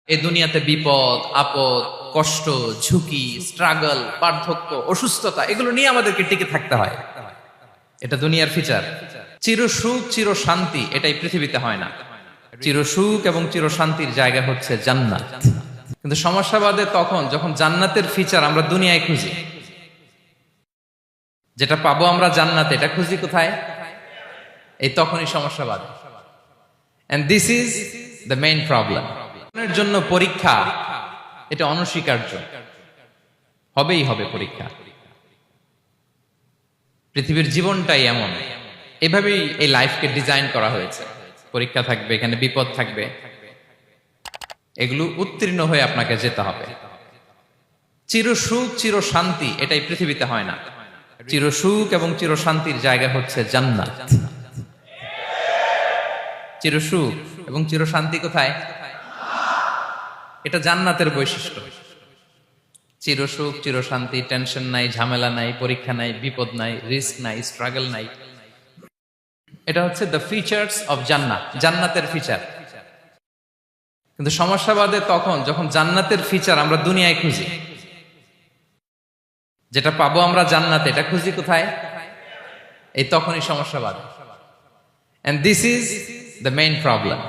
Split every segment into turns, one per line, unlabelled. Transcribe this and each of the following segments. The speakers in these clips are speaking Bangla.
এই দুনিয়াতে বিপদ আপদ কষ্ট ঝুঁকি স্ট্রাগল বার্ধক্য অসুস্থতা এগুলো নিয়ে আমাদেরকে টিকে থাকতে হয়। এটা দুনিয়ার ফিচার। চির সুখ চির শান্তি এটাই পৃথিবীতে হয় না। চির সুখ এবং চির শান্তির জায়গা হচ্ছে জান্নাত। কিন্তু সমস্যা বাদে তখন যখন জান্নাতের ফিচার আমরা দুনিয়ায় খুঁজি, যেটা পাবো আমরা জান্নাতে এটা খুঁজি কোথায়? এই তখনই সমস্যা বাদে। And this is the main problem. এর জন্য পরীক্ষা এটা অনস্বীকার্য, হবেই হবে পরীক্ষা। পৃথিবীর জীবনটাই এমন, এভাবেই এই লাইফকে ডিজাইন করা হয়েছে। পরীক্ষা থাকবে, এখানে বিপদ থাকবে, এগুলো উত্তীর্ণ হয়ে আপনাকে যেতে হবে। চির সুখ চির শান্তি এটাই পৃথিবীতে হয় না। চির সুখ এবং চির শান্তির জায়গা হচ্ছে জান্নাত। চির সুখ এবং চির শান্তি কোথায়? এটা জান্নাতের বৈশিষ্ট্য। চির সুখ চির শান্তি, টেনশন নাই, ঝামেলা নাই, পরীক্ষা নাই, বিপদ নাই, রিস্ক নাই, স্ট্রাগল নাই। এটা হচ্ছে দ্য ফিচার্স অফ জান্নাত, জান্নাতের ফিচার। কিন্তু সমস্যা বাদে তখন যখন জান্নাতের ফিচার আমরা দুনিয়ায় খুঁজি, যেটা পাবো আমরা জান্নাতে এটা খুঁজি কোথায়? এই তখনই সমস্যা বাদে। And this is the main problem.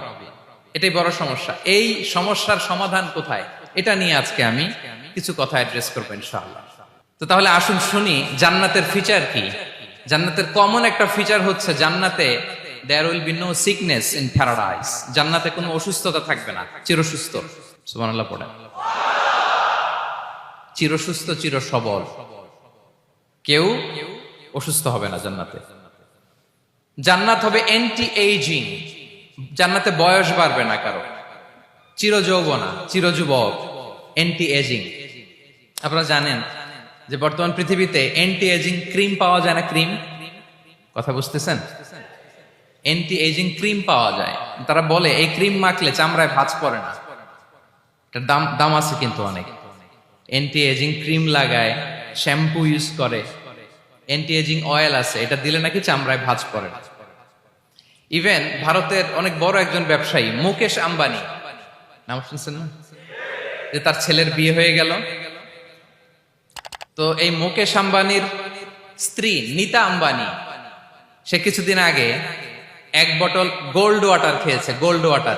এটাই বড় সমস্যা। এই সমস্যার সমাধান কোথায়, এটা নিয়ে আজকে আমি কিছু কথা অ্যাড্রেস করবো ইনশাআল্লাহ। তো তাহলে আসুন শুনি জান্নাতের ফিচার কি। জান্নাতের কমন একটা ফিচার হচ্ছে জান্নাতে there will be no sickness in paradise। জান্নাতে কোনো অসুস্থতা থাকবে না, চিরসুস্থ। সুবহানাল্লাহ পড়েন। চিরসুস্থ চির সবল, কেউ অসুস্থ হবে না জান্নাতে। জান্নাত হবে অ্যান্টি এইজিং, জান্নাতে বয়স বাড়বে না কারো, চির যৌবনা, চির যুবক, অ্যান্টি এজিং। আপনারা জানেন যে বর্তমান পৃথিবীতে অ্যান্টি এজিং ক্রিম পাওয়া যায় না? ক্রিম, কথা বুঝতেছেন? অ্যান্টি এজিং ক্রিম পাওয়া যায়। তারা বলে এই ক্রিম মাখলে চামড়ায় ভাঁজ পড়ে না। এটার দাম আছে কিন্তু অনেক। অ্যান্টি এজিং ক্রিম লাগায়, শ্যাম্পু ইউজ করে, অ্যান্টি এজিং অয়েল আছে, এটা দিলে নাকি চামড়ায় ভাঁজ পড়ে না। ইভেন ভারতের অনেক বড় একজন ব্যবসায়ী মুকেশ আম্বানি, নাম শুনছেন না? যে তার ছেলের বিয়ে হয়ে গেল। তো এই মুকেশ আম্বানির স্ত্রী নীতা আম্বানি, সে কিছুদিন আগে এক বটল গোল্ড ওয়াটার খেয়েছে, gold water,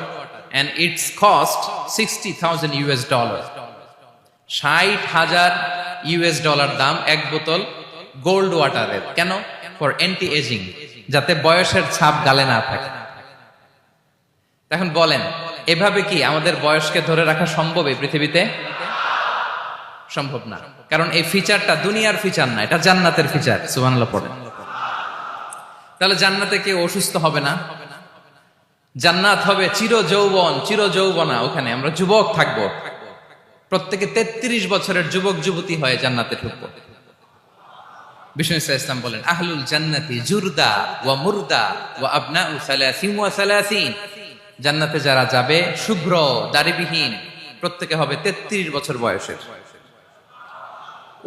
and it's cost $60,000। $60,000 দাম এক বোতল গোল্ড ওয়াটারের। কেন? ফর অ্যান্টি এজিং, যাতে বয়সের ছাপ গালে না থাকে। এখন বলেন, এভাবে কি আমাদের বয়সকে ধরে রাখা সম্ভব এই পৃথিবীতে? সম্ভব না, কারণ এই ফিচারটা দুনিয়ার ফিচার না, এটা জান্নাতের ফিচার। সুবহানাল্লাহ পড়েন। তাহলে জান্নাতে কেউ অসুস্থ হবে না। জান্নাত হবে চির যৌবন চির যৌবনা, ওখানে আমরা যুবক থাকবো। প্রত্যেকে 33 বছরের যুবক যুবতী হয়ে জান্নাতে ঢুকবো। বিষ্ণু ইসলাম বলেন, আহলুল জান্নাতি জুরদা ওয়া মুরদা ওয়া আবনাউ সালাসিন ওয়া সালাসিন। জান্নাতে যারা যাবে শুভ্র দাড়িবিহীন, প্রত্যেকে হবে 33 বছর বয়সের।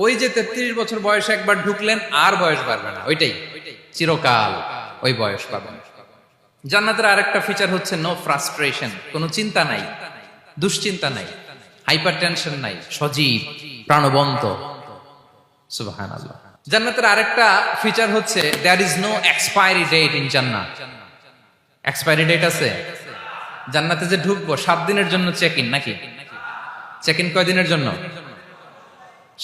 ওই যে 33 বছর বয়সে একবার ঢুকলেন, আর বয়স বাড়বে না, ওইটাই চিরকাল ওই বয়স পাবেন। জান্নাতের আরেকটা ফিচার হচ্ছে নো ফ্রাস্ট্রেশন, কোনো চিন্তা নাই, দুশ্চিন্তা নাই, হাইপার টেনশন নাই, সজীব প্রাণবন্ত। সুবহানাল্লাহ। জান্নাতের আরেকটা ফিচার হচ্ছে there is no expiry date in জান্নাত। এক্সপায়ারি ডেট আছে? জান্নাতে যে ঢুকবো 7 দিনের জন্য চেক ইন, নাকি? চেক ইন কয় দিনের জন্য?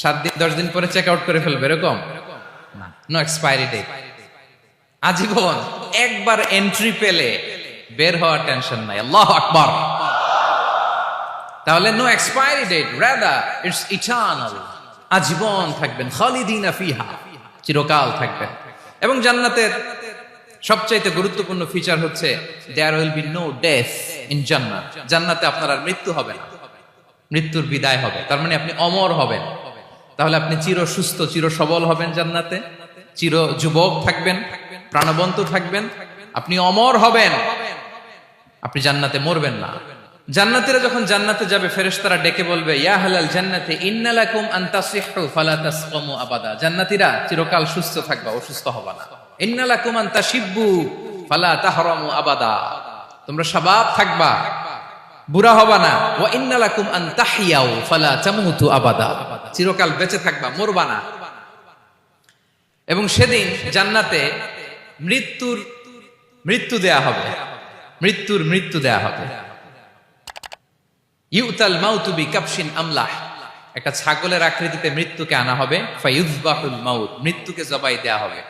7 দিন, 10 দিন পরে চেক আউট করে ফেলবে, এরকম না। নো এক্সপায়ারি ডেট, আজীবন। একবার এন্ট্রি পেলে বের হওয়ার টেনশন নাই। আল্লাহু আকবার। তাহলে no expiry date, rather it's eternal, আজীবন থাকবেন, খালিদিনা ফিহা, চিরকাল থাকবেন। এবং জান্নাতের সবচাইতে গুরুত্বপূর্ণ ফিচার হচ্ছে there will be no death in জান্নাত। জান্নাতে আপনার আর মৃত্যু হবে না, মৃত্যুর বিদায় হবে। তার মানে আপনি অমর হবেন। তাহলে আপনি চির সুস্থ চির সবল হবেন জান্নাতে, চির যুবক থাকবেন, প্রাণবন্ত থাকবেন, আপনি অমর হবেন, আপনি জান্নাতে মরবেন না। জান্নাতীরা যখন জান্নাতে যাবে, ফেরেশতারা ডেকে বলবে, ইয়া আহলাল জান্নাতি ইন্না লাকুম আন তাসিহু ফালা তাসকামু আবাদা। জান্নাতীরা চিরকাল সুস্থ থাকবা, অসুস্থ হবা না। ইন্না লাকুম আন তাশিব্বু ফালা তাহরামু আবাদা। তোমরা শাবাব থাকবা, বুড়া হবা না। ওয়া ইন্না লাকুম আন তাহইয়াউ ফালা তামুতু আবাদা, চিরকাল বেঁচে থাকবা, মরবা না। এবং সেদিন জান্নাতে মৃত্যু দেয়া হবে, মৃত্যু দেয়া হবে। ইউতাল মাউতু বিকাবশিন আমলাহ, একটা ছাগলের আকৃতিতে মৃত্যুকে আনা হবে। ফায়ুযবাহুল মাউত, মৃত্যুকে জবাই দেয়া হবে।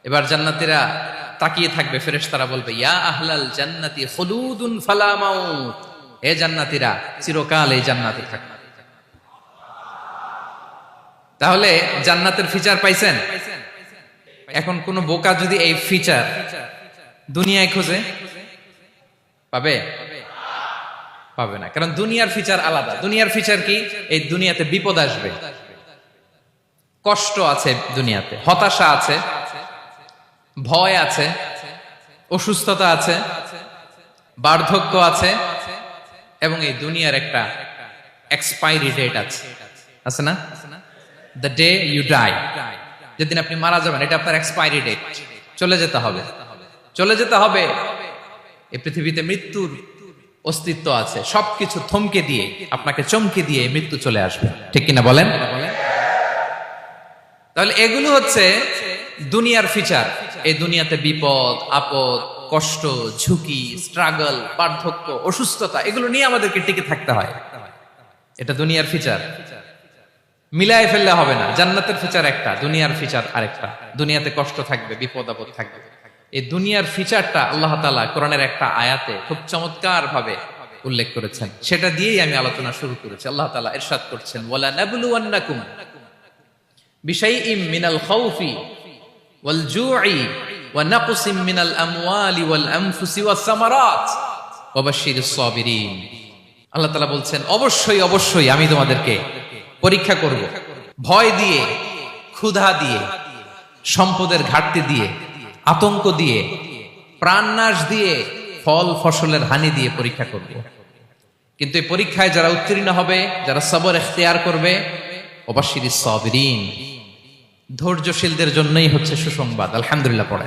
এবার জান্নাতীরা তাকিয়ে থাকবে, ফেরেশতারা বলবে ইয়া আহলাল জান্নাতি খুলুদুন ফালা মাউত, হে জান্নাতীরা চিরকাল এই জান্নাতে থাকবে। তাহলে জান্নাতের ফিচার পাইছেন? এখন কোন বোকা যদি এই ফিচার দুনিয়ায় খোঁজে পাবে? পাবে না, কারণ দুনিয়ার ফিচার আলাদা। দুনিয়ার ফিচার কি? এই দুনিয়াতে বিপদ আসবে, কষ্ট আছে দুনিয়াতে, হতাশা আছে, ভয় আছে, অসুস্থতা আছে, বার্ধক্য আছে, এবং এই দুনিয়ার একটা এক্সপায়ারি ডেট আছে, আছে না? দ্য ডে ইউ ডাই, যেদিন আপনি মারা যাবেন, এটা আপনার এক্সপায়ারি ডেট, চলে যেতে হবে, চলে যেতে হবে। এই পৃথিবীতে মৃত্যুর অস্তিত্ব আছে, সবকিছু থমকে দিয়ে, আপনাকে চমকে দিয়ে মৃত্যু চলে আসবে, ঠিক কিনা বলেন? তাহলে এগুলো হচ্ছে দুনিয়ার ফিচার। এই দুনিয়াতে বিপদ আপদ, কষ্ট, ঝুঁকি, স্ট্রাগল, বার্ধক্য, অসুস্থতা, এগুলো নিয়ে আমাদেরকে টিকে থাকতে হয়। এটা দুনিয়ার ফিচার, মিলায় ফেললে হবে না। জান্নাতের ফিচার একটা, দুনিয়ার ফিচার আরেকটা। দুনিয়াতে কষ্ট থাকবে, বিপদ আপদ থাকবে। এই দুনিয়ার ফিচারটা আল্লাহ তাআলা কোরআনের একটা আয়াতে খুব চমৎকার ভাবে উল্লেখ করেছেন, সেটা দিয়েই আমি আলোচনা শুরু করেছি। আল্লাহ তাআলা ইরশাদ করছেন ওয়ালা নাবলুওয়ান্নাকুম বিশাইইম মিনাল খাউফি ওয়াল জু'i ওয়া নাকসিম মিনাল আমওয়ালি ওয়াল আনফুসি ওয়াস সামারাত ওয়া বাশশিরিস সাবিরিন। আল্লাহ তাআলা বলছেন অবশ্যই অবশ্যই আমি তোমাদেরকে পরীক্ষা করব, ভয় দিয়ে, ক্ষুধা দিয়ে, সম্পদের ঘাটতি দিয়ে, আতঙ্ক দিয়ে, প্রাণনাশ দিয়ে, ফল ফসলের হানি দিয়ে পরীক্ষা করব। কিন্তু এই পরীক্ষায় যারা উত্তীর্ণ হবে, যারা সবর ইখতিয়ার করবে, ওয়াবাশশিরিস সাবিরিন, ধৈর্যশীলদের জন্যই হচ্ছে সুসংবাদ। আলহামদুলিল্লাহ পড়ে।